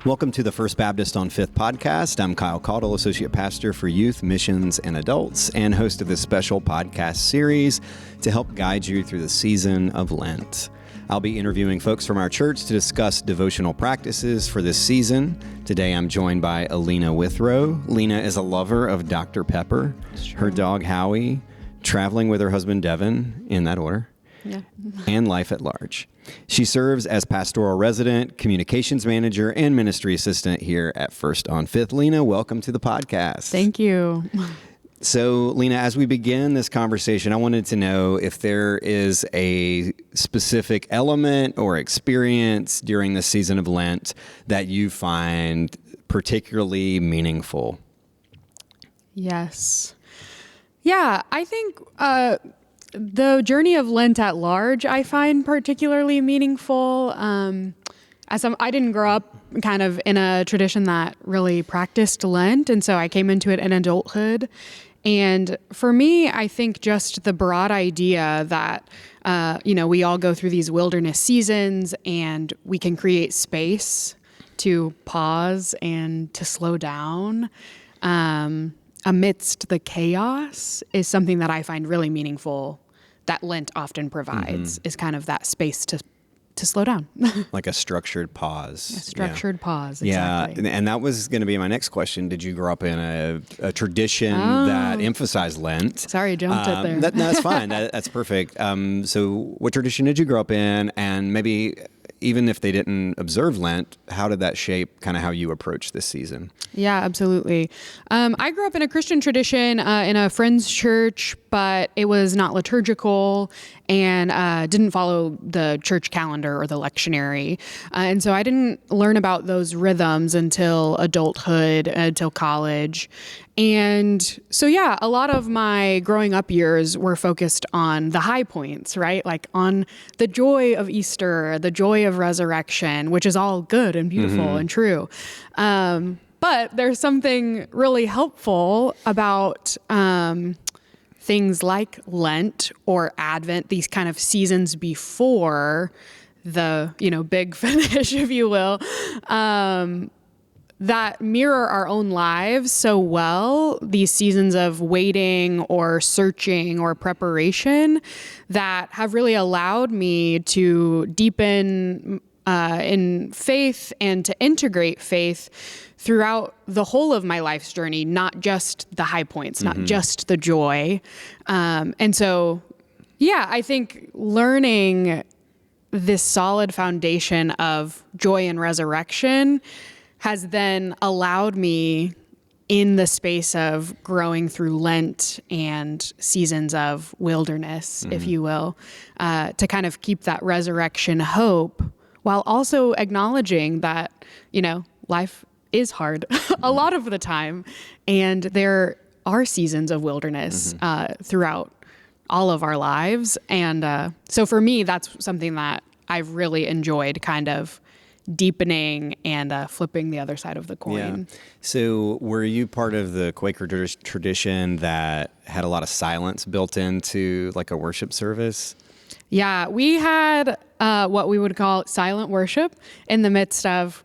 Welcome to the First Baptist on Fifth podcast. I'm Kyle Caudle, Associate Pastor for Youth, Missions, and Adults, and host of this special podcast series to help guide you through the season of Lent. I'll be interviewing folks from our church to discuss devotional practices for this season. Today I'm joined by Olena Withrow. Lena is a lover of Dr. Pepper, her dog Howie, traveling with her husband Devin, in that order, and life at large. She serves as pastoral resident, communications manager, and ministry assistant here at First on Fifth. Lena, welcome to the podcast. Thank you. So, Lena, as we begin this conversation, I wanted to know if there is a specific element or experience during the season of Lent that you find particularly meaningful. Yes. Yeah, I think the journey of Lent at large, I find particularly meaningful. I didn't grow up kind of in a tradition that really practiced Lent, and so I came into it in adulthood. And for me, I think just the broad idea that, we all go through these wilderness seasons and we can create space to pause and to slow down amidst the chaos is something that I find really meaningful that Lent often provides, is kind of that space to slow down. Like a structured pause. A structured pause, exactly. Yeah, and that was going to be my next question. Did you grow up in a tradition that emphasized Lent? Sorry, I jumped it there. That's fine. That's perfect. So what tradition did you grow up in? And maybe even if they didn't observe Lent, how did that shape kind of how you approach this season? Yeah, absolutely. I grew up in a Christian tradition in a friend's church, but it was not liturgical and didn't follow the church calendar or the lectionary. And so I didn't learn about those rhythms until adulthood, until college. And so, yeah, a lot of my growing up years were focused on the high points, right? Like on the joy of Easter, the joy of resurrection, which is all good and beautiful and true. But there's something really helpful about things like Lent or Advent, these kind of seasons before the, big finish, if you will, that mirror our own lives so well, these seasons of waiting or searching or preparation that have really allowed me to deepen in faith and to integrate faith throughout the whole of my life's journey, not just the high points, not just the joy. And so, yeah, I think learning this solid foundation of joy and resurrection has then allowed me in the space of growing through Lent and seasons of wilderness, if you will, to kind of keep that resurrection hope while also acknowledging that, life is hard a lot of the time. And there are seasons of wilderness throughout all of our lives. And so for me, that's something that I've really enjoyed kind of deepening and flipping the other side of the coin. Yeah. So were you part of the Quaker tradition that had a lot of silence built into like a worship service? Yeah, we had what we would call silent worship in the midst of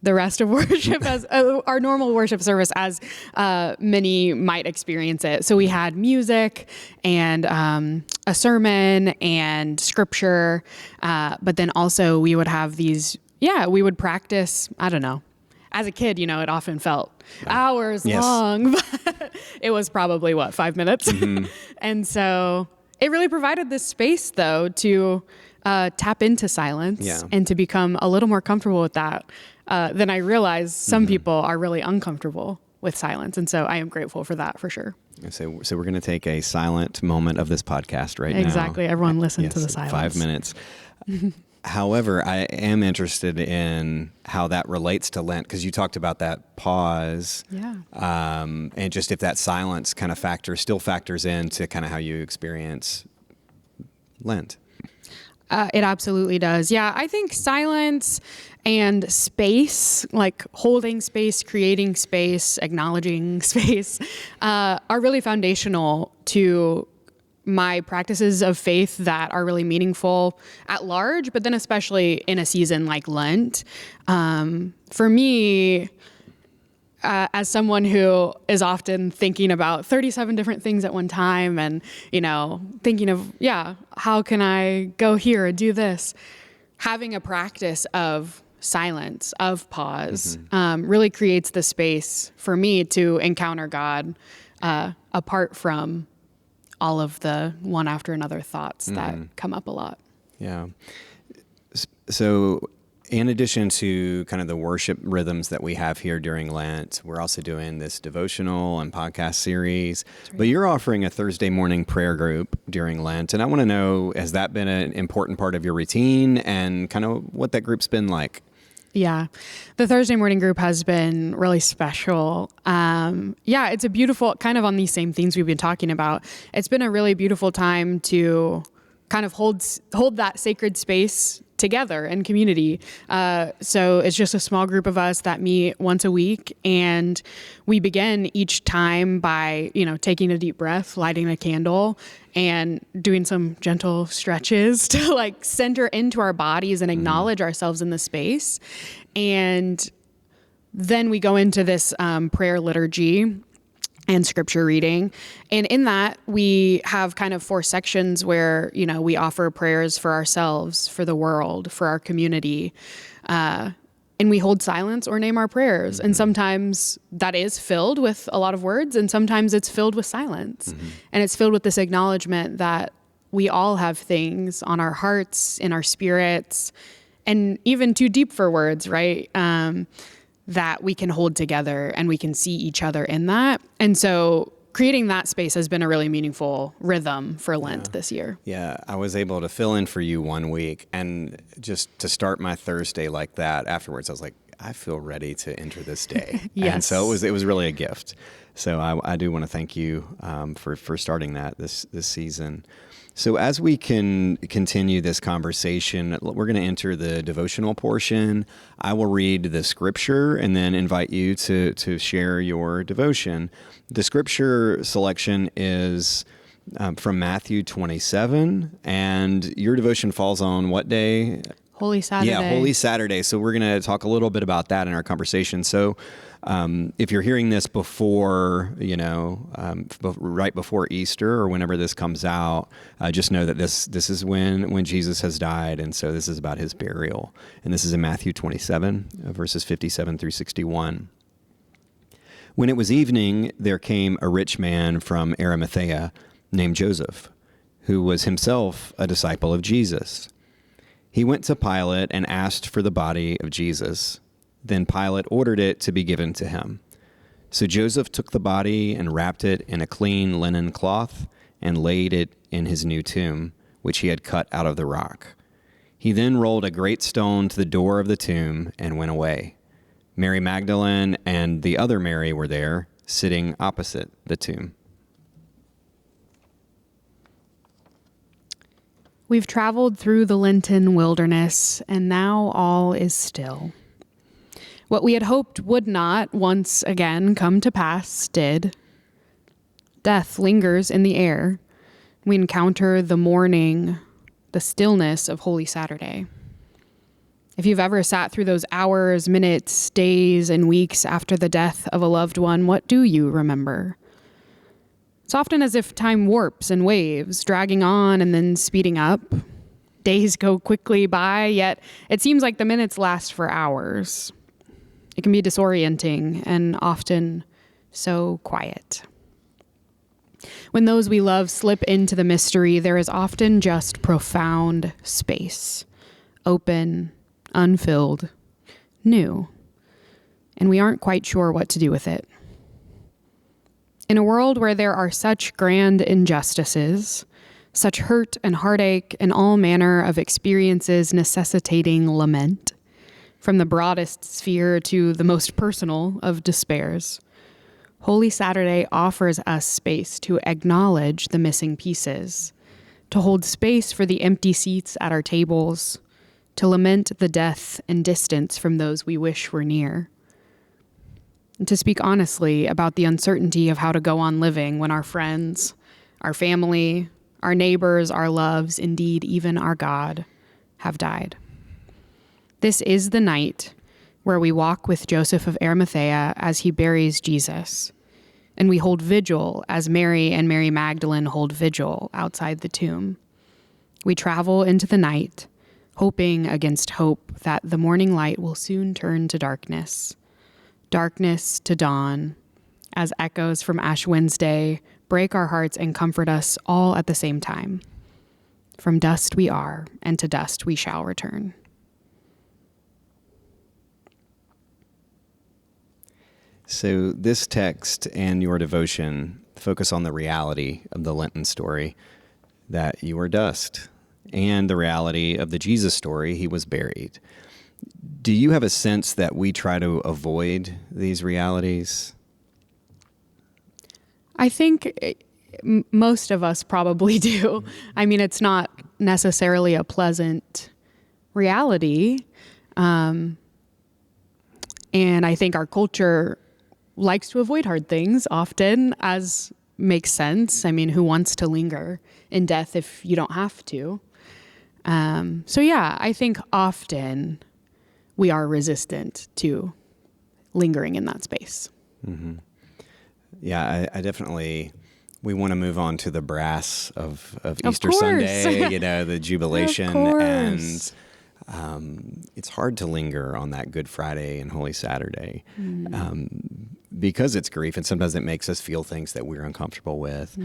the rest of worship as our normal worship service as many might experience it. So we had music and a sermon and scripture, but then also we would have these, we would practice, I don't know. As a kid, it often felt hours long, but it was probably 5 minutes. And so it really provided this space though to tap into silence and to become a little more comfortable with that. Then I realized some people are really uncomfortable with silence. And so I am grateful for that for sure. So we're going to take a silent moment of this podcast right now. Exactly. Everyone listen to the silence. 5 minutes. However, I am interested in how that relates to Lent, because you talked about that pause. And just if that silence kind of still factors into kind of how you experience Lent. It absolutely does. Yeah, I think silence and space, like holding space, creating space, acknowledging space, are really foundational to my practices of faith that are really meaningful at large, but then especially in a season like Lent. For me, as someone who is often thinking about 37 different things at one time and, thinking of, how can I go here and do this? Having a practice of silence, of pause, really creates the space for me to encounter God apart from all of the one after another thoughts that come up a lot. Yeah. So in addition to kind of the worship rhythms that we have here during Lent, we're also doing this devotional and podcast series. Right. But you're offering a Thursday morning prayer group during Lent. And I want to know, has that been an important part of your routine and kind of what that group's been like? Yeah, the Thursday morning group has been really special. It's a beautiful, kind of on these same things we've been talking about. It's been a really beautiful time to kind of hold that sacred space together in community. So it's just a small group of us that meet once a week, and we begin each time by, taking a deep breath, lighting a candle, and doing some gentle stretches to like center into our bodies and acknowledge ourselves in the space. And then we go into this prayer liturgy and scripture reading. And in that, we have kind of 4 sections where, we offer prayers for ourselves, for the world, for our community. And we hold silence or name our prayers. And sometimes that is filled with a lot of words, and sometimes it's filled with silence. And it's filled with this acknowledgement that we all have things on our hearts, in our spirits, and even too deep for words, right? That we can hold together and we can see each other in that. And so creating that space has been a really meaningful rhythm for Lent this year. Yeah, I was able to fill in for you one week, and just to start my Thursday like that afterwards, I was like, I feel ready to enter this day. Yes. And so it was really a gift. So I do want to thank you for starting that this season. So as we can continue this conversation, we're going to enter the devotional portion. I will read the scripture and then invite you to share your devotion. The scripture selection is from Matthew 27, and your devotion falls on what day? Holy Saturday. Yeah, Holy Saturday. So we're going to talk a little bit about that in our conversation. So if you're hearing this before, right before Easter or whenever this comes out, just know that this is when Jesus has died. And so this is about his burial. And this is in Matthew 27, verses 57 through 61. When it was evening, there came a rich man from Arimathea named Joseph, who was himself a disciple of Jesus. He went to Pilate and asked for the body of Jesus. Then Pilate ordered it to be given to him. So Joseph took the body and wrapped it in a clean linen cloth and laid it in his new tomb, which he had cut out of the rock. He then rolled a great stone to the door of the tomb and went away. Mary Magdalene and the other Mary were there, sitting opposite the tomb. We've traveled through the Lenten wilderness, and now all is still. What we had hoped would not once again come to pass did. Death lingers in the air. We encounter the mourning, the stillness of Holy Saturday. If you've ever sat through those hours, minutes, days, and weeks after the death of a loved one, what do you remember? It's often as if time warps in waves, dragging on and then speeding up. Days go quickly by, yet it seems like the minutes last for hours. It can be disorienting and often so quiet. When those we love slip into the mystery, there is often just profound space, open, unfilled, new, and we aren't quite sure what to do with it. In a world where there are such grand injustices, such hurt and heartache and all manner of experiences necessitating lament, from the broadest sphere to the most personal of despairs, Holy Saturday offers us space to acknowledge the missing pieces, to hold space for the empty seats at our tables, to lament the death and distance from those we wish were near, and to speak honestly about the uncertainty of how to go on living when our friends, our family, our neighbors, our loves, indeed, even our God, have died. This is the night where we walk with Joseph of Arimathea as he buries Jesus, and we hold vigil as Mary and Mary Magdalene hold vigil outside the tomb. We travel into the night, hoping against hope that the morning light will soon turn to darkness to dawn, as echoes from Ash Wednesday break our hearts and comfort us all at the same time. From dust we are, and to dust we shall return. So this text and your devotion focus on the reality of the Lenten story, that you are dust, and the reality of the Jesus story, he was buried. Do you have a sense that we try to avoid these realities? I think most of us probably do. I mean, it's not necessarily a pleasant reality. And I think our culture likes to avoid hard things often, as makes sense. I mean, who wants to linger in death if you don't have to? So yeah, I think often we are resistant to lingering in that space. Mm-hmm. Yeah, I definitely, we want to move on to the brass of Easter Sunday, the jubilation. And it's hard to linger on that Good Friday and Holy Saturday because it's grief, and sometimes it makes us feel things that we're uncomfortable with.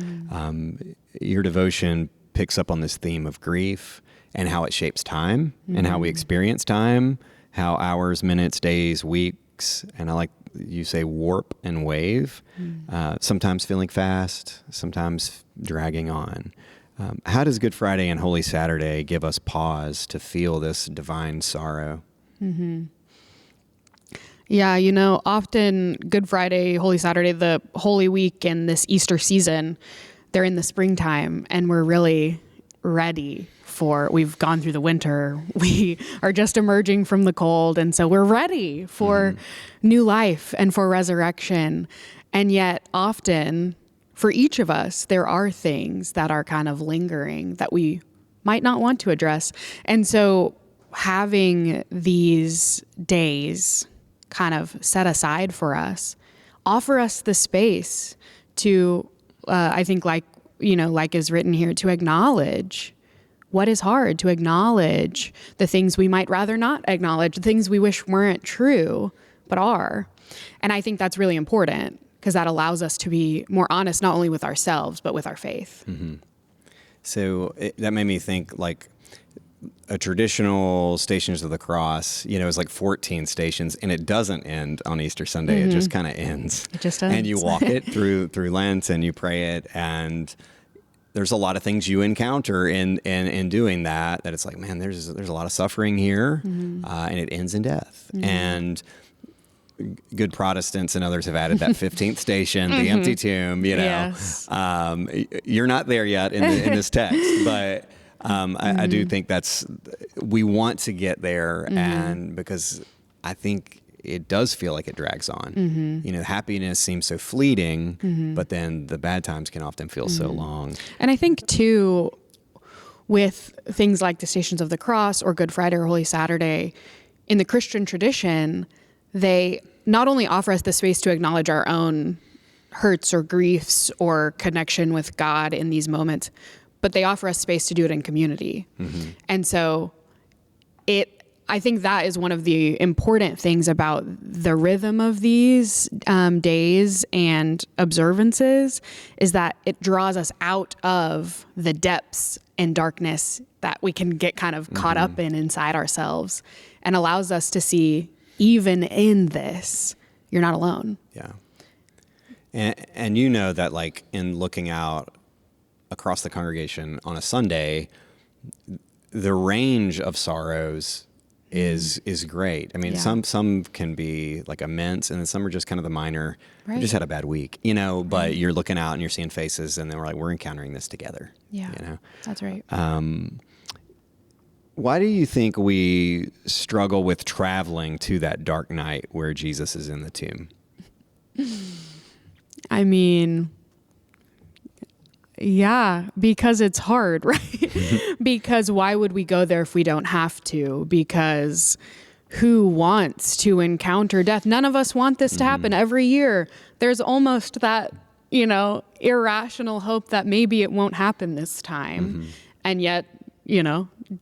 Your devotion picks up on this theme of grief and how it shapes time and how we experience time, how hours, minutes, days, weeks, and I like you say warp and wave, sometimes feeling fast, sometimes dragging on. How does Good Friday and Holy Saturday give us pause to feel this divine sorrow? Mm-hmm. Yeah, often Good Friday, Holy Saturday, the Holy Week, and this Easter season, they're in the springtime, and we're really ready we've gone through the winter. We are just emerging from the cold. And so we're ready for new life and for resurrection. And yet often for each of us, there are things that are kind of lingering that we might not want to address. And so having these days kind of set aside for us, offer us the space to, I think like is written here, to acknowledge what is hard, to acknowledge the things we might rather not acknowledge, the things we wish weren't true, but are. And I think that's really important because that allows us to be more honest, not only with ourselves, but with our faith. Mm-hmm. So that made me think like a traditional Stations of the Cross, is like 14 stations, and it doesn't end on Easter Sunday. Mm-hmm. It just kind of ends. It just ends. And you walk it through Lent, and you pray it, and there's a lot of things you encounter in doing that it's like, man, there's a lot of suffering here, and it ends in death. Mm-hmm. And good Protestants and others have added that 15th station, the empty tomb. Yes. You're not there yet in this text, but I do think we want to get there, and because I think it does feel like it drags on. Happiness seems so fleeting, but then the bad times can often feel so long. And I think too, with things like the Stations of the Cross or Good Friday or Holy Saturday, in the Christian tradition, they not only offer us the space to acknowledge our own hurts or griefs or connection with God in these moments, but they offer us space to do it in community. And so I think that is one of the important things about the rhythm of these days and observances, is that it draws us out of the depths and darkness that we can get kind of caught up in inside ourselves, and allows us to see, even in this, you're not alone. Yeah. And that like in looking out across the congregation on a Sunday, the range of sorrows is great. I mean, some can be like immense, and then some are just kind of the minor. Right. We just had a bad week, but you're looking out and you're seeing faces, and then we're encountering this together. Yeah, that's right. Why do you think we struggle with traveling to that dark night where Jesus is in the tomb? I mean, Yeah, because it's hard, right? Because why would we go there if we don't have to? Because who wants to encounter death? None of us want this to happen. Every year, there's almost that, irrational hope that maybe it won't happen this time. And yet,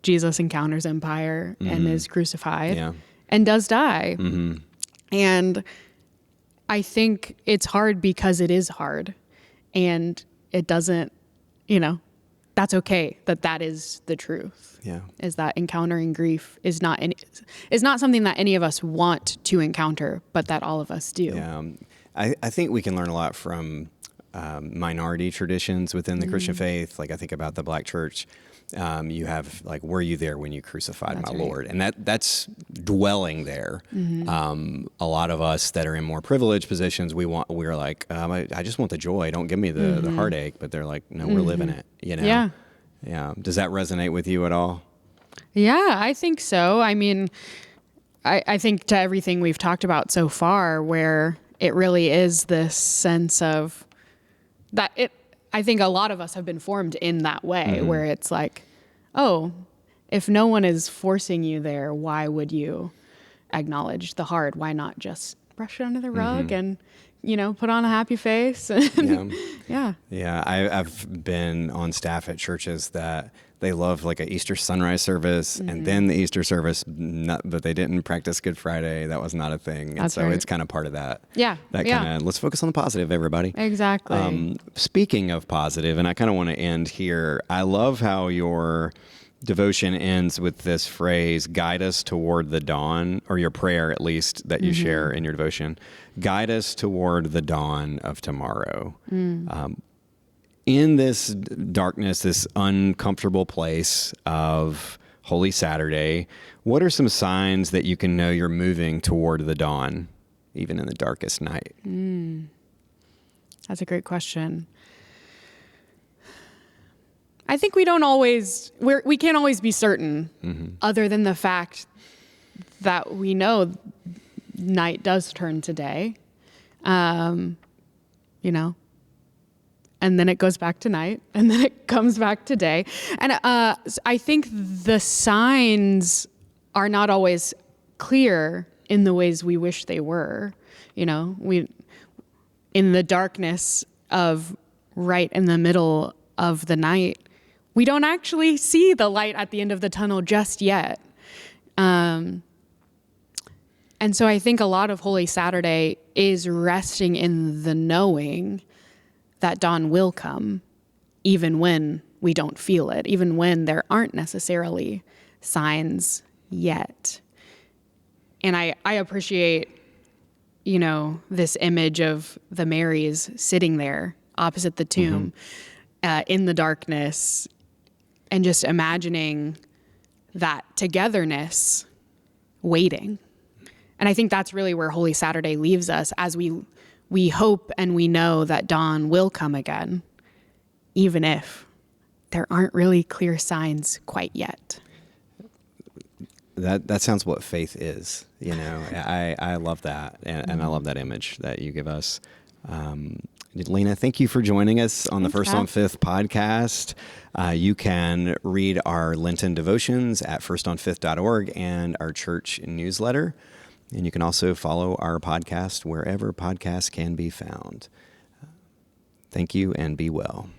Jesus encounters empire and is crucified and does die. And I think it's hard because it is hard. And it doesn't, that's okay that is the truth. Yeah. Is that encountering grief is not something that any of us want to encounter, but that all of us do. Yeah. I think we can learn a lot from minority traditions within the Christian faith. Like I think about the Black church. You have like, were you there when you crucified my Lord? And that's dwelling there. A lot of us that are in more privileged positions, we're like, I just want the joy. Don't give me the heartache. But they're like, no, we're living it. Yeah. Yeah. Does that resonate with you at all? Yeah, I think so. I mean, I think to everything we've talked about so far, where it really is this sense of that I think a lot of us have been formed in that way, where it's like, oh, if no one is forcing you there, why would you acknowledge the hard? Why not just brush it under the rug and, put on a happy face? Yeah. I've been on staff at churches that they love like a Easter sunrise service and then the Easter service, but they didn't practice Good Friday. That was not a thing. And That's so right. it's kind of part of that. Yeah. That kind of, let's focus on the positive, everybody. Exactly. Speaking of positive, and I kind of want to end here, I love how your devotion ends with this phrase, guide us toward the dawn, or your prayer at least that you share in your devotion, guide us toward the dawn of tomorrow. In this darkness, this uncomfortable place of Holy Saturday, what are some signs that you can know you're moving toward the dawn, even in the darkest night? That's a great question. I think we can't always be certain, other than the fact that we know night does turn to day, and then it goes back to night, and then it comes back to day. And I think the signs are not always clear in the ways we wish they were. In the darkness of right in the middle of the night, we don't actually see the light at the end of the tunnel just yet. And so I think a lot of Holy Saturday is resting in the knowing that dawn will come, even when we don't feel it, even when there aren't necessarily signs yet. And I appreciate, this image of the Marys sitting there opposite the tomb in the darkness, and just imagining that togetherness waiting. And I think that's really where Holy Saturday leaves us, as we hope and we know that dawn will come again, even if there aren't really clear signs quite yet. That sounds what faith is, I love that. And I love that image that you give us. Olena, thank you for joining us on the First on Fifth podcast. You can read our Lenten devotions at firstonfifth.org and our church newsletter. And you can also follow our podcast wherever podcasts can be found. Thank you and be well.